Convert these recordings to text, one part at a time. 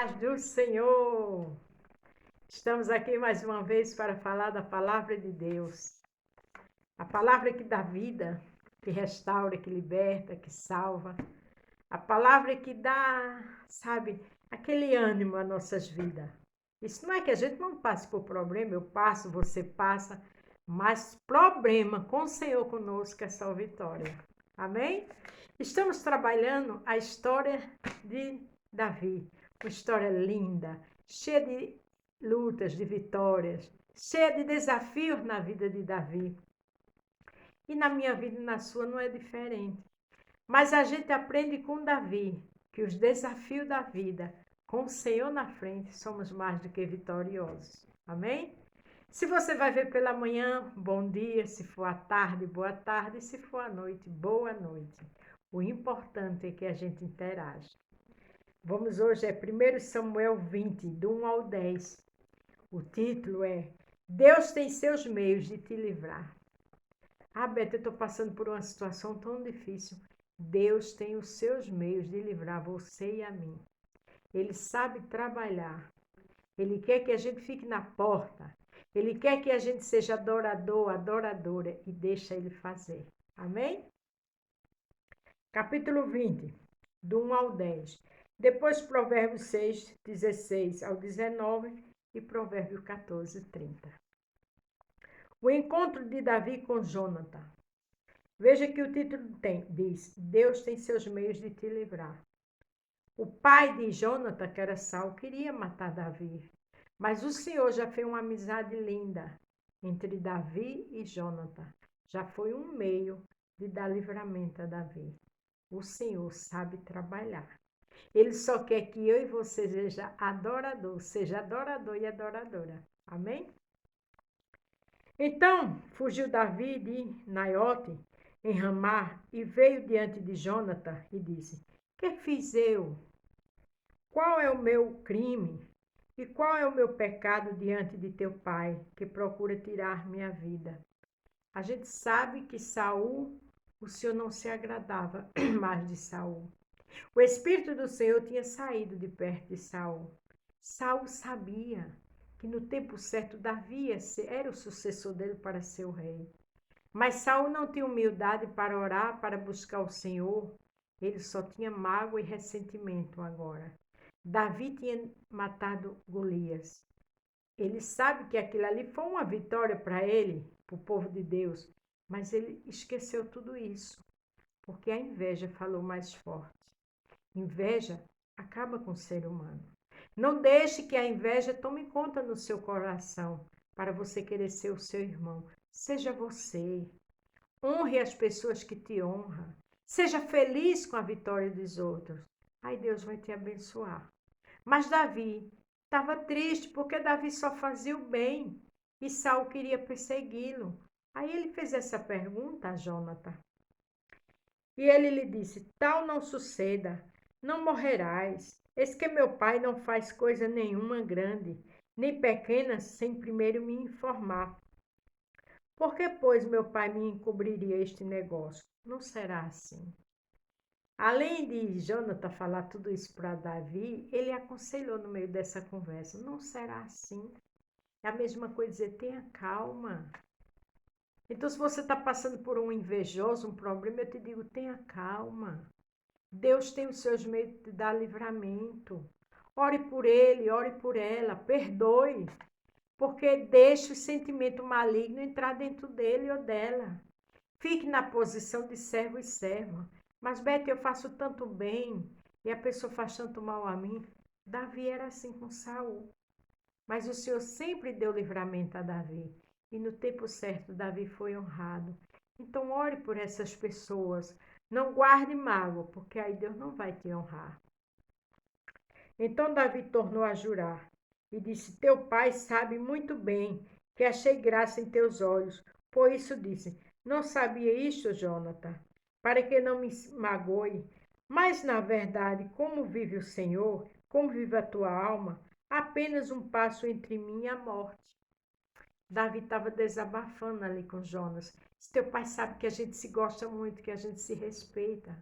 paz do Senhor! Estamos aqui mais uma vez para falar da palavra de Deus. A palavra que dá vida, que restaura, que liberta, que salva. A palavra que dá, sabe, aquele ânimo às nossas vidas. Isso não é que a gente não passe por problema, eu passo, você passa, mas problema com o Senhor conosco é só vitória. Amém? Estamos trabalhando a história de Davi. Uma história linda, cheia de lutas, de vitórias, cheia de desafios na vida de Davi. E na minha vida e na sua não é diferente. Mas a gente aprende com Davi que os desafios da vida, com o Senhor na frente, somos mais do que vitoriosos. Amém? Se você vai ver pela manhã, bom dia. Se for à tarde, boa tarde. E se for à noite, boa noite. O importante é que a gente interage. Vamos hoje, é 1 Samuel 20, do 1 ao 10. O título é Deus tem seus meios de te livrar. Ah, Beto, eu estou passando por uma situação tão difícil. Deus tem os seus meios de livrar você e a mim. Ele sabe trabalhar. Ele quer que a gente fique na porta. Ele quer que a gente seja adorador, adoradora e deixa ele fazer. Amém? Capítulo 20, do 1 ao 10. Depois Provérbios 6, 16 ao 19 e Provérbio 14, 30. O encontro de Davi com Jonathan. Veja que o título diz, Deus tem seus meios de te livrar. O pai de Jonathan, que era Saul, queria matar Davi. Mas o Senhor já fez uma amizade linda entre Davi e Jonathan. Já foi um meio de dar livramento a Davi. O Senhor sabe trabalhar. Ele só quer que eu e você seja adorador e adoradora. Amém? Então, fugiu Davi de Naiote, em Ramá, e veio diante de Jonathan e disse, que fiz eu? Qual é o meu crime? E qual é o meu pecado diante de teu pai, que procura tirar minha vida? A gente sabe que Saul, o Senhor não se agradava mais de Saul. O Espírito do Senhor tinha saído de perto de Saul. Saul sabia que no tempo certo Davi era o sucessor dele para ser o rei. Mas Saul não tinha humildade para orar, para buscar o Senhor. Ele só tinha mágoa e ressentimento agora. Davi tinha matado Golias. Ele sabe que aquilo ali foi uma vitória para ele, para o povo de Deus. Mas ele esqueceu tudo isso, porque a inveja falou mais forte. Inveja acaba com o ser humano. Não deixe que a inveja tome conta no seu coração para você querer ser o seu irmão. Seja você. Honre as pessoas que te honram. Seja feliz com a vitória dos outros. Aí Deus vai te abençoar. Mas Davi estava triste porque Davi só fazia o bem e Saul queria persegui-lo. Aí ele fez essa pergunta a Jonathan. E ele lhe disse, tal não suceda, não morrerás. Eis que meu pai não faz coisa nenhuma grande, nem pequena, sem primeiro me informar. Por que, pois, meu pai me encobriria este negócio? Não será assim. Além de Jonathan falar tudo isso para Davi, ele aconselhou no meio dessa conversa, não será assim. É a mesma coisa dizer, tenha calma. Então, se você está passando por um invejoso, um problema, eu te digo, tenha calma. Deus tem os seus meios de dar livramento. Ore por ele, ore por ela, perdoe. Porque deixe o sentimento maligno entrar dentro dele ou dela. Fique na posição de servo e serva. Mas, Bete, eu faço tanto bem e a pessoa faz tanto mal a mim. Davi era assim com Saul. Mas o Senhor sempre deu livramento a Davi. E no tempo certo, Davi foi honrado. Então, ore por essas pessoas. Não guarde mágoa, porque aí Deus não vai te honrar. Então Davi tornou a jurar e disse, teu pai sabe muito bem que achei graça em teus olhos. Por isso disse, não sabia isto, Jonathan, para que não me magoe. Mas, na verdade, como vive o Senhor, como vive a tua alma, apenas um passo entre mim e a morte. Davi estava desabafando ali com Jonas. Teu pai sabe que a gente se gosta muito, que a gente se respeita.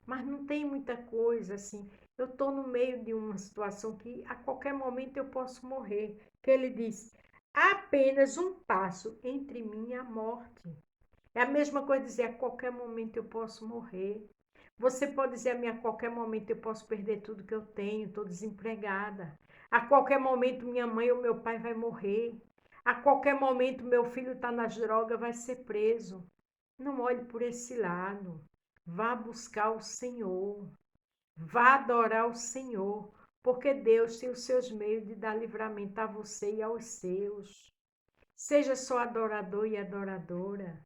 Mas não tem muita coisa assim. Eu estou no meio de uma situação que a qualquer momento eu posso morrer. Que ele diz, há apenas um passo entre mim e a morte. É a mesma coisa dizer, a qualquer momento eu posso morrer. Você pode dizer a mim, a qualquer momento eu posso perder tudo que eu tenho, estou desempregada. A qualquer momento minha mãe ou meu pai vai morrer. A qualquer momento meu filho está nas drogas, vai ser preso. Não olhe por esse lado. Vá buscar o Senhor. Vá adorar o Senhor, porque Deus tem os seus meios de dar livramento a você e aos seus. Seja só adorador e adoradora.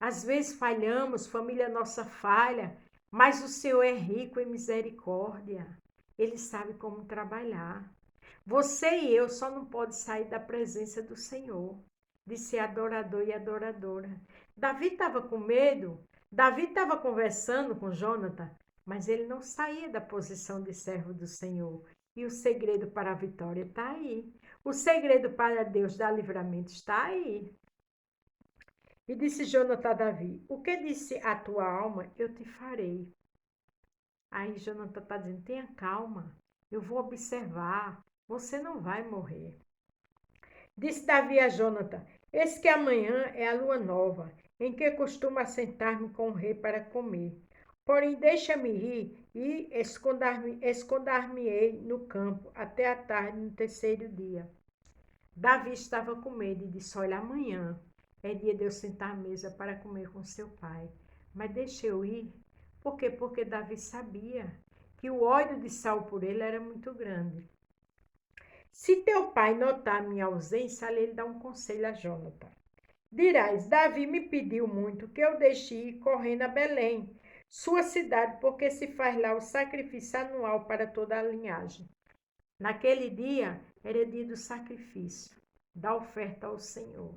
Às vezes falhamos, família nossa falha, mas o Senhor é rico em misericórdia. Ele sabe como trabalhar. Você e eu só não pode sair da presença do Senhor, de ser adorador e adoradora. Davi estava com medo, Davi estava conversando com Jonathan, mas ele não saía da posição de servo do Senhor. E o segredo para a vitória está aí. O segredo para Deus dar livramento está aí. E disse Jonathan a Davi, o que disse a tua alma, eu te farei. Aí Jonathan está dizendo, tenha calma, eu vou observar, você não vai morrer. Disse Davi a Jonathan, eis que amanhã é a lua nova, em que costumo assentar-me com o rei para comer. Porém, deixa-me ir e escondar-me-ei no campo até a tarde no terceiro dia. Davi estava com medo e disse, olha, amanhã é dia de eu sentar à mesa para comer com seu pai. Mas deixa eu ir. Por quê? Porque Davi sabia que o ódio de Saul por ele era muito grande. Se teu pai notar minha ausência, ele dá um conselho a Jonathan. Dirás, Davi me pediu muito que eu deixe ir correndo a Belém, sua cidade, porque se faz lá o sacrifício anual para toda a linhagem. Naquele dia era dia do sacrifício, da oferta ao Senhor.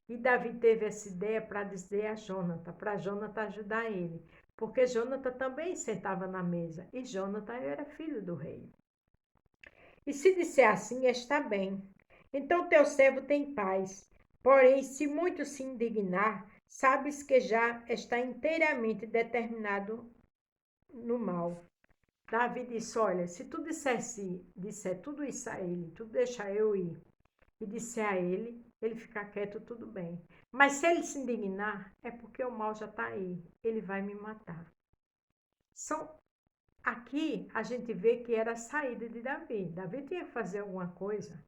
E Davi teve essa ideia para dizer a Jonathan, para Jonathan ajudar ele, porque Jonathan também sentava na mesa e Jonathan era filho do rei. E se disser assim, está bem. Então teu servo tem paz. Porém, se muito se indignar, sabes que já está inteiramente determinado no mal. Davi disse, olha, se tu disser tudo isso a ele, tu deixa eu ir, e disser a ele, ele ficar quieto, tudo bem. Mas se ele se indignar, é porque o mal já está aí, ele vai me matar. Aqui a gente vê que era a saída de Davi. Davi tinha que fazer alguma coisa.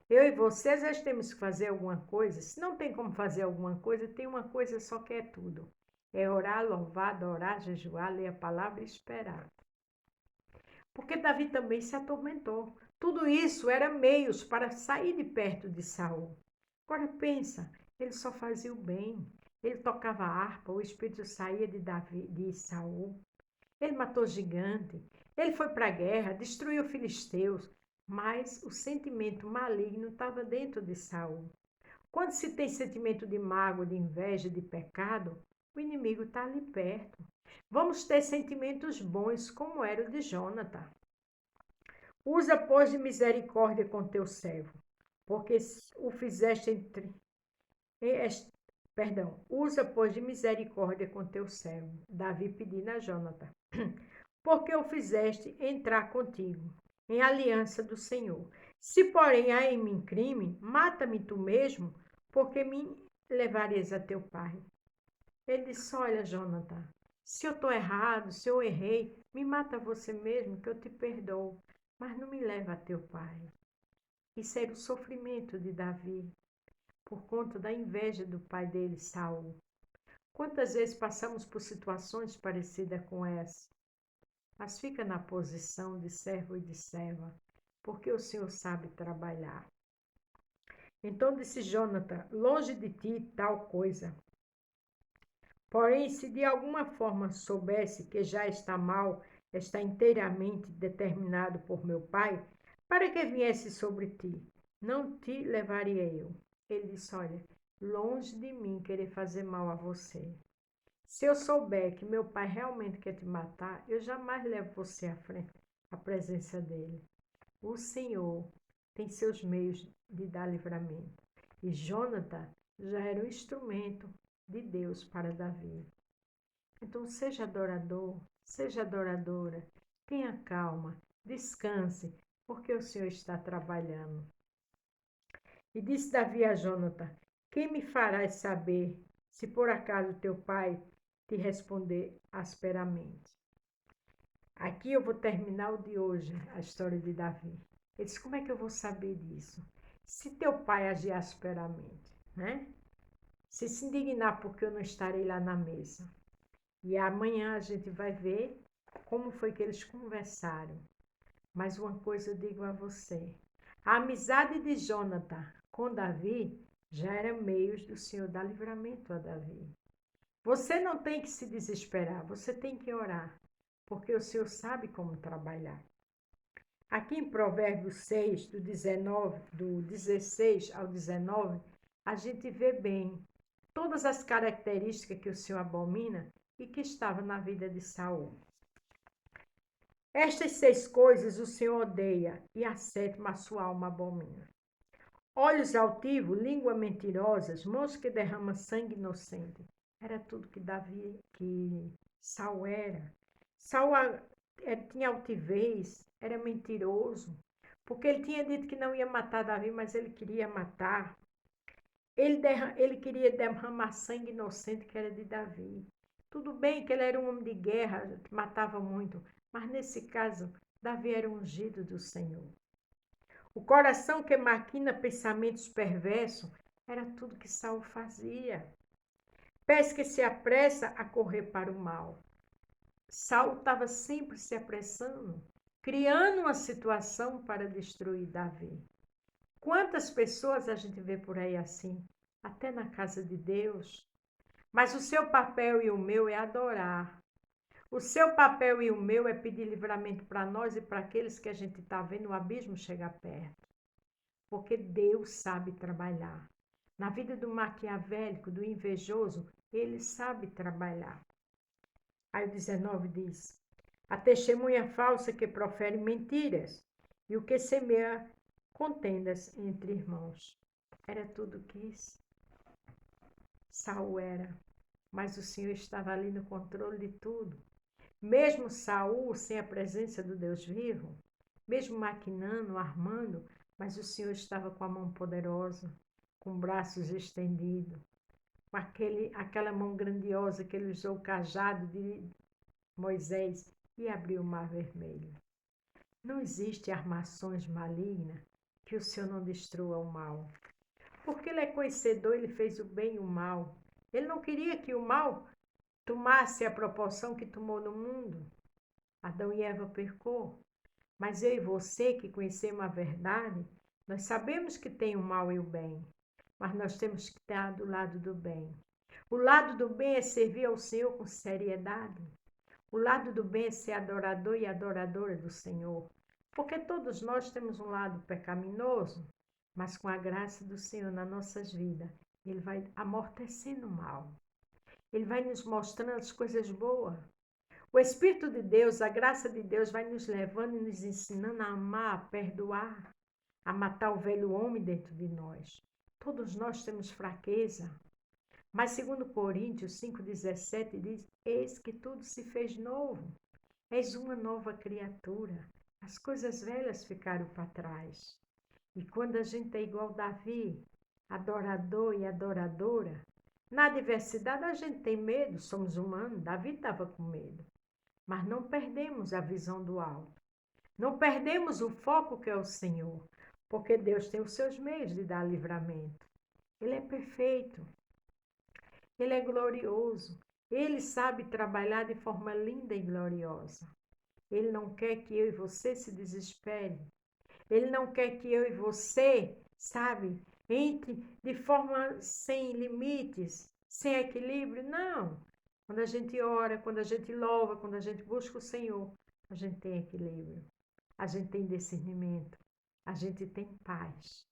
Eu e você, às vezes, temos que fazer alguma coisa. Se não tem como fazer alguma coisa, tem uma coisa só que é tudo. É orar, louvar, adorar, jejuar, ler a palavra e esperar. Porque Davi também se atormentou. Tudo isso era meios para sair de perto de Saul. Agora pensa, ele só fazia o bem. Ele tocava harpa, o espírito saía de Saul. Ele matou gigante. Ele foi para a guerra, destruiu os filisteus. Mas o sentimento maligno estava dentro de Saul. Quando se tem sentimento de mágoa, de inveja, de pecado, o inimigo está ali perto. Vamos ter sentimentos bons, como era o de Jonathan. Usa, pois, de misericórdia com teu servo, porque o fizeste usa, pois, de misericórdia com teu servo. Davi pedindo a Jonathan, porque o fizeste entrar contigo, em aliança do Senhor. Se, porém, há em mim crime, mata-me tu mesmo, porque me levares a teu pai. Ele disse, olha, Jonathan, se eu estou errado, se eu errei, me mata você mesmo, que eu te perdoo, mas não me leva a teu pai. Isso era o sofrimento de Davi, por conta da inveja do pai dele, Saul. Quantas vezes passamos por situações parecidas com essa? Mas fica na posição de servo e de serva, porque o Senhor sabe trabalhar. Então disse Jonathan, longe de ti tal coisa. Porém, se de alguma forma soubesse que já está mal, está inteiramente determinado por meu pai, para que viesse sobre ti, não te levaria eu. Ele disse, olha, longe de mim querer fazer mal a você. Se eu souber que meu pai realmente quer te matar, eu jamais levo você à frente, à presença dele. O Senhor tem seus meios de dar livramento. E Jonathan já era um instrumento de Deus para Davi. Então, seja adorador, seja adoradora Tenha calma, descanse, porque o Senhor está trabalhando. E disse Davi a Jonathan: quem me farás saber se por acaso teu pai te responder asperamente? Aqui eu vou terminar o de hoje, a história de Davi. Ele disse: como é que eu vou saber disso? Se teu pai agir asperamente, né? Se indignar porque eu não estarei lá na mesa. E amanhã a gente vai ver como foi que eles conversaram. Mas uma coisa eu digo a você: a amizade de Jonathan com Davi já era meios do Senhor dar livramento a Davi. Você não tem que se desesperar, você tem que orar, porque o Senhor sabe como trabalhar. Aqui em Provérbios 6, do 16 ao 19, a gente vê bem todas as características que o Senhor abomina e que estavam na vida de Saul. Estas 6 coisas o Senhor odeia, e a 7ª a sua alma abomina. Olhos altivos, língua mentirosas, mãos que derramam sangue inocente. Era tudo que Saul era. Saul tinha altivez, era mentiroso, porque ele tinha dito que não ia matar Davi, mas ele queria matar. Ele queria derramar sangue inocente que era de Davi. Tudo bem que ele era um homem de guerra, matava muito, mas nesse caso, Davi era ungido do Senhor. O coração que maquina pensamentos perversos era tudo que Saul fazia. Pés que se apressa a correr para o mal. Saul estava sempre se apressando, criando uma situação para destruir Davi. Quantas pessoas a gente vê por aí assim, até na casa de Deus? Mas o seu papel e o meu é adorar. O seu papel e o meu é pedir livramento para nós e para aqueles que a gente está vendo o abismo chegar perto. Porque Deus sabe trabalhar. Na vida do maquiavélico, do invejoso, ele sabe trabalhar. Aí o 19 diz: a testemunha falsa que profere mentiras e o que semeia contendas entre irmãos. Era tudo que Saul era, mas o Senhor estava ali no controle de tudo. Mesmo Saul sem a presença do Deus vivo, mesmo maquinando, armando, mas o Senhor estava com a mão poderosa, com braços estendidos, com aquela mão grandiosa que ele usou o cajado de Moisés e abriu o mar vermelho. Não existe armações malignas que o Senhor não destrua o mal. Porque ele é conhecedor, ele fez o bem e o mal. Ele não queria que o mal tomasse a proporção que tomou no mundo. Adão e Eva pecou. Mas eu e você que conhecemos a verdade, nós sabemos que tem o mal e o bem. Mas nós temos que estar do lado do bem. O lado do bem é servir ao Senhor com seriedade. O lado do bem é ser adorador e adoradora do Senhor. Porque todos nós temos um lado pecaminoso, mas com a graça do Senhor nas nossas vidas, Ele vai amortecendo o mal. Ele vai nos mostrando as coisas boas. O Espírito de Deus, a graça de Deus vai nos levando e nos ensinando a amar, a perdoar, a matar o velho homem dentro de nós. Todos nós temos fraqueza. Mas segundo Coríntios 5,17 diz: eis que tudo se fez novo. És uma nova criatura. As coisas velhas ficaram para trás. E quando a gente é igual Davi, adorador e adoradora, na adversidade a gente tem medo, somos humanos. Davi estava com medo. Mas não perdemos a visão do alto. Não perdemos o foco que é o Senhor. Porque Deus tem os seus meios de dar livramento. Ele é perfeito. Ele é glorioso. Ele sabe trabalhar de forma linda e gloriosa. Ele não quer que eu e você se desespere. Ele não quer que eu e você, sabe, entre de forma sem limites, sem equilíbrio. Não. Quando a gente ora, quando a gente louva, quando a gente busca o Senhor, a gente tem equilíbrio. A gente tem discernimento. A gente tem paz.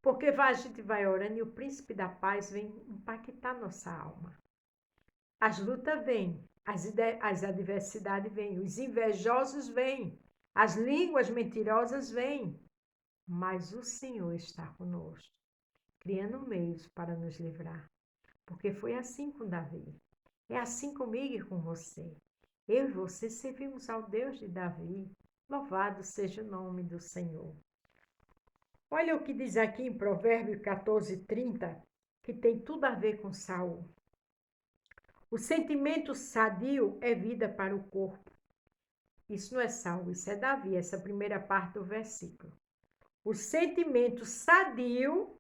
Porque a gente vai orando e o príncipe da paz vem impactar nossa alma. As lutas vêm, as adversidades vêm, os invejosos vêm, as línguas mentirosas vêm. Mas o Senhor está conosco, criando meios para nos livrar. Porque foi assim com Davi. É assim comigo e com você. Eu e você servimos ao Deus de Davi. Louvado seja o nome do Senhor. Olha o que diz aqui em Provérbios 14:30, que tem tudo a ver com Saul. O sentimento sadio é vida para o corpo. Isso não é Saul, isso é Davi, essa primeira parte do versículo. O sentimento sadio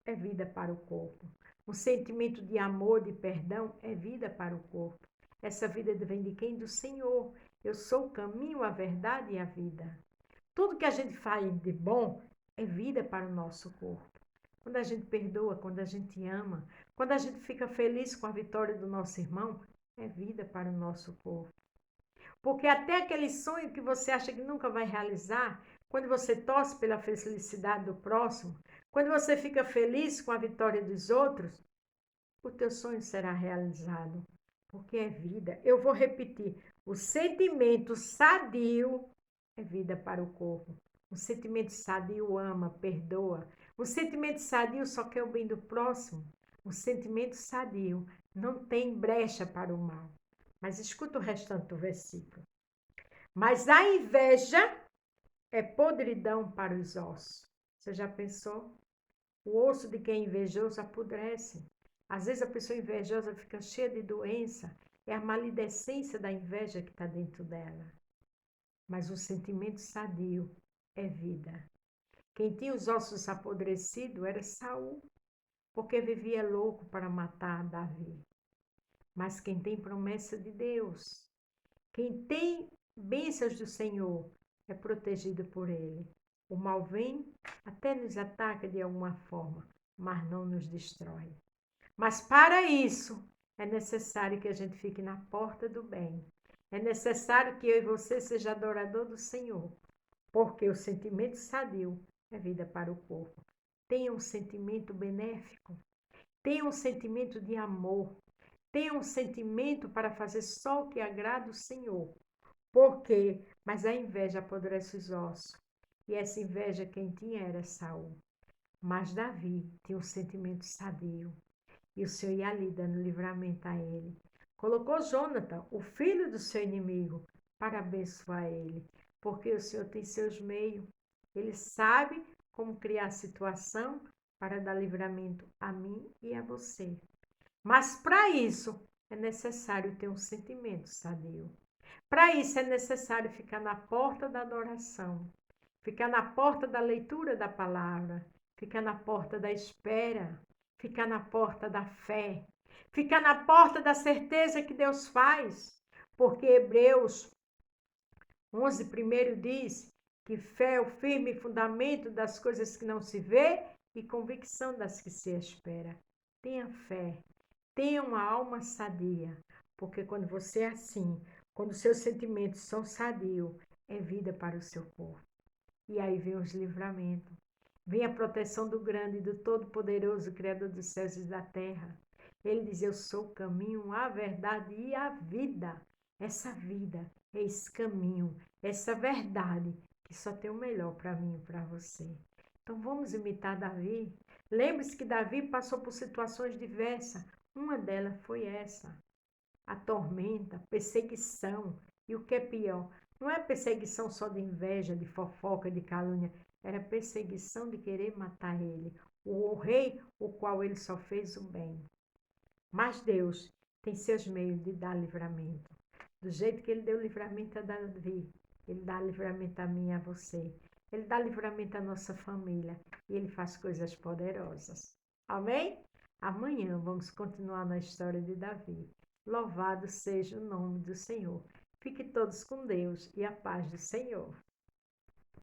é vida para o corpo. O sentimento de amor, de perdão, é vida para o corpo. Essa vida vem de quem? Do Senhor. Eu sou o caminho, a verdade e a vida. Tudo que a gente faz de bom é vida para o nosso corpo. Quando a gente perdoa, quando a gente ama, quando a gente fica feliz com a vitória do nosso irmão, é vida para o nosso corpo. Porque até aquele sonho que você acha que nunca vai realizar, quando você torce pela felicidade do próximo, quando você fica feliz com a vitória dos outros, o teu sonho será realizado. Porque é vida. Eu vou repetir. O sentimento sadio é vida para o corpo. O sentimento sadio ama, perdoa. O sentimento sadio só quer o bem do próximo. O sentimento sadio não tem brecha para o mal. Mas escuta o restante do versículo. Mas a inveja é podridão para os ossos. Você já pensou? O osso de quem é invejoso apodrece. Às vezes a pessoa invejosa fica cheia de doença. É a maledicência da inveja que está dentro dela. Mas o sentimento sadio é vida. Quem tinha os ossos apodrecidos era Saul, porque vivia louco para matar Davi. Mas quem tem promessa de Deus, quem tem bênçãos do Senhor, é protegido por Ele. O mal vem, até nos ataca de alguma forma, mas não nos destrói. Mas para isso, é necessário que a gente fique na porta do bem. É necessário que eu e você seja adorador do Senhor, porque o sentimento sadio é vida para o corpo. Tenha um sentimento benéfico, tenha um sentimento de amor, tenha um sentimento para fazer só o que agrada o Senhor. Por quê? Mas a inveja apodrece os ossos. E essa inveja quem tinha era Saul. Mas Davi tinha um sentimento sadio. E o Senhor ia ali dando livramento a ele. Colocou Jonathan, o filho do seu inimigo, para abençoar ele. Porque o Senhor tem seus meios. Ele sabe como criar a situação para dar livramento a mim e a você. Mas para isso é necessário ter um sentimento sadio. Para isso é necessário ficar na porta da adoração, ficar na porta da leitura da palavra, ficar na porta da espera, ficar na porta da fé, ficar na porta da certeza que Deus faz. Porque Hebreus 11:1 diz que fé é o firme fundamento das coisas que não se vê e convicção das que se espera. Tenha fé, tenha uma alma sadia, porque quando você é assim, quando seus sentimentos são sadios, é vida para o seu corpo. E aí vem os livramentos. Vem a proteção do grande e do todo-poderoso Criador dos céus e da terra. Ele diz, eu sou o caminho, a verdade e a vida. Essa vida, esse caminho, essa verdade, que só tem o melhor para mim e para você. Então vamos imitar Davi. Lembre-se que Davi passou por situações diversas. Uma delas foi essa. A tormenta, perseguição. E o que é pior, não é perseguição só de inveja, de fofoca, de calúnia. Era perseguição de querer matar ele. O rei, o qual ele só fez o bem. Mas Deus tem seus meios de dar livramento. Do jeito que ele deu livramento a Davi, ele dá livramento a mim e a você. Ele dá livramento à nossa família. E ele faz coisas poderosas. Amém? Amanhã vamos continuar na história de Davi. Louvado seja o nome do Senhor. Fique todos com Deus e a paz do Senhor.